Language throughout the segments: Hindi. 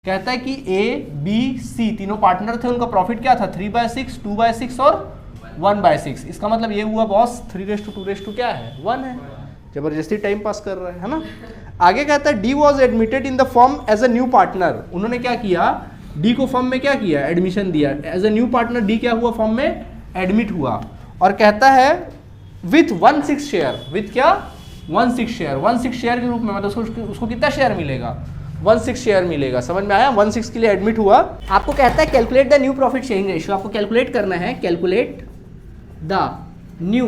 कहता है कि ए बी सी तीनों पार्टनर थे, उनका प्रॉफिट क्या था 3/6, 2/6 और 1/6। इसका मतलब ये हुआ बॉस 3:2 क्या है 1 है। जबरदस्ती टाइम पास कर रहा है ना। आगे कहता है D was admitted in the firm as a new partner. उन्होंने क्या किया, डी को फर्म में क्या किया, एडमिशन दिया। As a new partner D क्या हुआ, फर्म में एडमिट हुआ। और कहता है विथ 1/6 शेयर, विथ क्या 1/6 शेयर, 1/6 शेयर के रूप में, मतलब उसको कितना शेयर मिलेगा 1/6 शेयर मिलेगा। समझ में आया, 1/6 के लिए एडमिट हुआ। आपको कहता है calculate the new profit sharing ratio. आपको कैलकुलेट करना है, calculate the new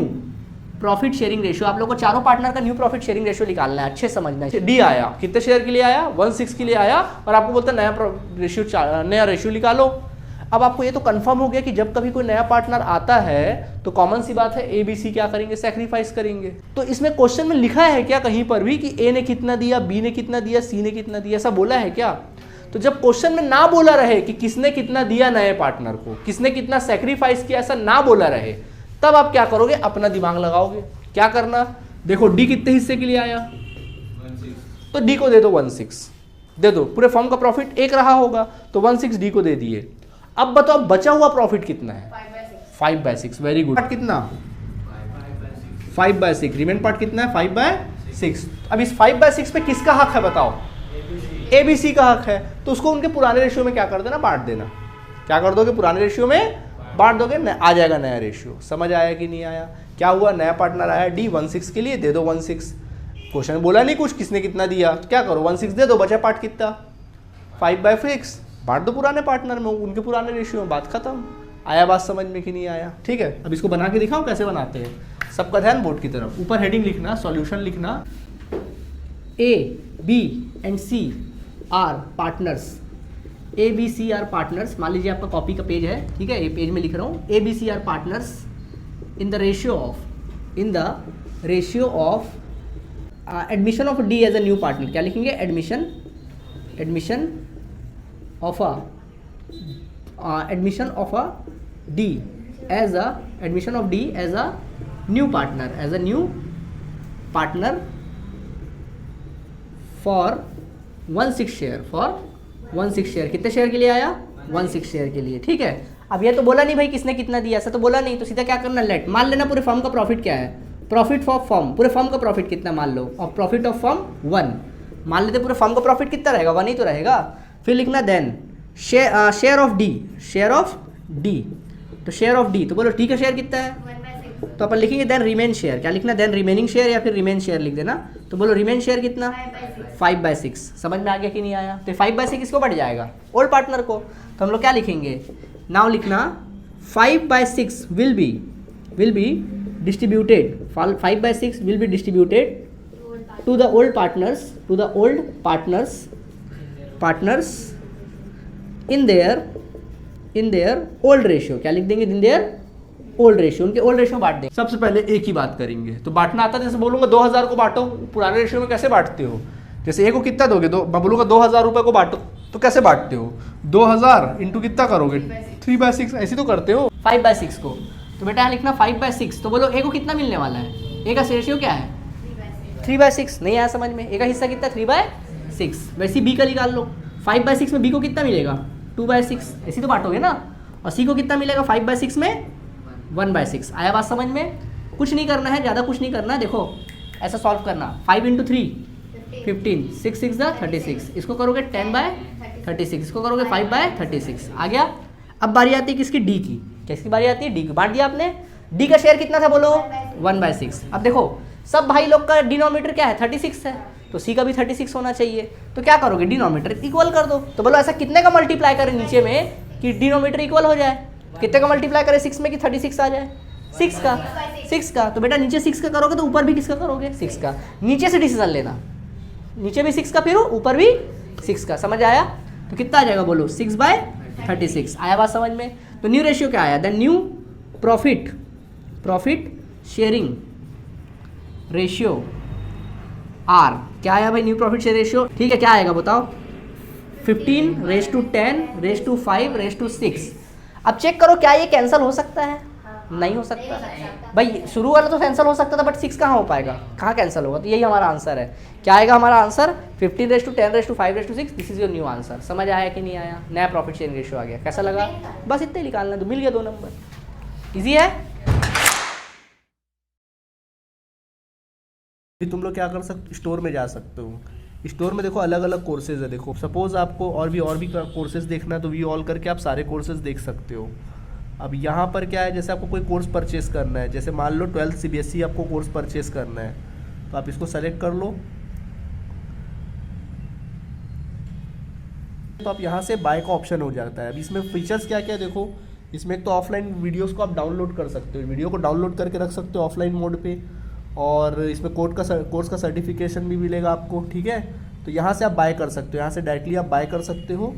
profit sharing ratio. आप लोगों को चारों पार्टनर का न्यू प्रॉफिट शेयरिंग रेशियो निकालना है, अच्छे समझना है। डी आया, कितने शेयर के लिए आया 1/6 के लिए आया, और आपको बोलता है नया रेशियो निकालो। अब आपको ये तो कंफर्म हो गया कि जब कभी कोई नया पार्टनर आता है तो कॉमन सी बात है ए बी सी क्या करेंगे, सैक्रिफाइस करेंगे। तो इसमें क्वेश्चन में लिखा है क्या कहीं पर भी कि ए ने कितना दिया, बी ने कितना दिया, सी ने कितना दिया, ऐसा बोला है क्या? तो जब क्वेश्चन में ना बोला रहे कि किसने कितना दिया नए पार्टनर को, किसने कितना सैक्रिफाइस किया, ऐसा ना बोला रहे, तब आप क्या करोगे, अपना दिमाग लगाओगे। क्या करना, देखो डी कितने हिस्से के लिए आया, तो डी को दे दो 1/6 दे दो। पूरे फर्म का प्रॉफिट 1 रहा होगा तो 1/6 डी को दे दिए। अब बताओ बचा हुआ प्रॉफिट कितना है 5/6। Very good. कितना 5/6। रिमेन पार्ट कितना है 5/6। अब इस 5/6 पे किसका हक है बताओ, ए बी सी का हक है। तो उसको उनके पुराने रेशियो में क्या कर देना, बांट देना। क्या कर दोगे, पुराने रेशियो में बांट दोगे, आ जाएगा नया रेशियो। समझ आया कि नहीं आया? क्या हुआ, नया पार्टनर आया डी 1/6 के लिए, दे दो 1/6। क्वेश्चन बोला नहीं कुछ किसने कितना दिया, तो क्या करो 1/6 दे दो, बचा पार्ट कितना 5/6, बांट दो पुराने पार्टनर में, उनके पुराने रेशियो में, बात खत्म। आया बात समझ में कि नहीं आया? ठीक है, अब इसको बना के दिखाओ कैसे बनाते हैं। सबका ध्यान बोर्ड की तरफ, ऊपर हेडिंग लिखना, सॉल्यूशन लिखना। A B and C are partners, A B C are partners. मान लीजिए आपका कॉपी का पेज है, ठीक है, ये पेज में लिख रहा हूँ, A B C are partners in the ratio of admission of D as a new partner. क्या लिखेंगे, admission of a admission of D as a new partner for 1/6 share, कितने शेयर के लिए आया 1/6 शेयर के लिए। ठीक है, अब ये तो बोला नहीं भाई किसने कितना दिया, ऐसा तो बोला नहीं, तो सीधा क्या करना, लेट मान लेना पूरे फर्म का प्रॉफिट क्या है, प्रॉफिट ऑफ फर्म, पूरे फर्म का प्रॉफिट कितना मान लो, और प्रॉफिट ऑफ फर्म 1 मान लेते, पूरे फर्म का प्रॉफिट कितना रहेगा 1 ही तो रहेगा। फिर लिखना देन शेयर ऑफ डी, तो शेयर ऑफ डी, तो बोलो डी का शेयर कितना है, तो अपन लिखेंगे देन रिमेन शेयर। क्या लिखना, देन रिमेनिंग शेयर या फिर रिमेन शेयर लिख देना। तो बोलो रिमेन शेयर कितना 5/6। समझ में आ गया कि नहीं आया? तो 5/6 किसको बढ़ जाएगा, ओल्ड पार्टनर को। तो हम लोग क्या लिखेंगे, नाउ लिखना 5/6 will be distributed, 5/6 will be distributed to the old partners in their old ratio. क्या लिख देंगे, इन देयर ओल्ड रेशियो, उनके ओल्ड रेशियो बांट देंगे। सबसे पहले एक ही बात करेंगे, तो बांटना आता है, जैसे बोलूंगा 2000 को बांटो, पुराने रेशियो में कैसे बांटते हो, जैसे ए को कितना दोगे, मैं बोलूंगा 2000 रुपये को बांटो, तो कैसे बांटते हो, 2000 इंटू कितना करोगे 3/6, ऐसे तो करते हो 5/6 को। तो बेटा यहाँ लिखना 5/6, तो बोलो ए को कितना मिलने वाला है, ए का रेशियो क्या है 3/6। नहीं आया समझ में, ए का हिस्सा कितना 3/6। वैसे बी का निकाल लो, 5/6 में बी को कितना मिलेगा 2/6, ऐसी तो बांटोगे ना। और सी को कितना मिलेगा 5/6 में 1/6। आया बात समझ में? कुछ नहीं करना है, ज़्यादा कुछ नहीं करना है। देखो ऐसा सॉल्व करना, 5 × 3 15, 6 6 36, इसको करोगे 10/36, इसको करोगे 5/36। आ गया। अब बारी आती है किसकी, डी की। किसकी बारी आती है, डी की। बांट दिया आपने, डी का शेयर कितना था बोलो 1/6। अब देखो सब भाई लोग का डिनोमिनेटर क्या है 36 है, तो सी का भी 36 होना चाहिए। तो क्या करोगे, डिनोमिनेटर इक्वल कर दो। तो बोलो ऐसा कितने का मल्टीप्लाई करें नीचे में कि डिनोमिनेटर इक्वल हो जाए, कितने का मल्टीप्लाई करें 6 में कि 36 आ जाए, 6 का। तो बेटा नीचे 6 का करोगे तो ऊपर भी किसका करोगे 6 का। नीचे से डिसीजन लेना, नीचे भी 6 का फिर ऊपर भी 6 का। समझ आया? तो कितना आ जाएगा बोलो 6/36। आया बात समझ में? तो न्यू रेशियो क्या आया, the new profit sharing ratio are. क्या आया भाई, न्यू प्रॉफिट शेयर रेशियो। ठीक है, क्या आएगा बताओ, 15/10/5/6। अब चेक करो क्या ये कैंसिल हो सकता है, नहीं हो सकता भाई, शुरू वाला तो कैंसिल हो सकता था, बट 6 कहाँ हो पाएगा, कहाँ कैंसिल होगा? तो यही हमारा आंसर है। क्या आएगा हमारा answer? 15:10:5:6। This is your new answer. समझ आया कि नहीं आया? नया प्रॉफिट शेयरिंग रेशियो आ गया। कैसा लगा? बस इतने निकालना, तो मिल गया 2 नंबर। ईजी है। तुम लोग क्या कर सकते, स्टोर में जा सकते हो। स्टोर में देखो अलग अलग कोर्सेज है। देखो सपोज आपको और भी कोर्सेज देखना है तो वी ऑल करके आप सारे कोर्सेज देख सकते हो। अब यहाँ पर क्या है, जैसे आपको कोई कोर्स परचेस करना है, जैसे मान लो 12th CBSE आपको कोर्स परचेस करना है, तो आप इसको सेलेक्ट कर लो। तो आप यहाँ से बाय का ऑप्शन हो जाता है। अब इसमें फीचर्स क्या क्या देखो, इसमें एक तो ऑफलाइन वीडियोस को आप डाउनलोड कर सकते हो, वीडियो को डाउनलोड करके रख सकते हो ऑफलाइन मोड पे, और इसमें कोर्स का सर्टिफिकेशन भी मिलेगा आपको, ठीक है। तो यहाँ से आप बाय कर सकते हो, यहाँ से डायरेक्टली आप बाय कर सकते हो।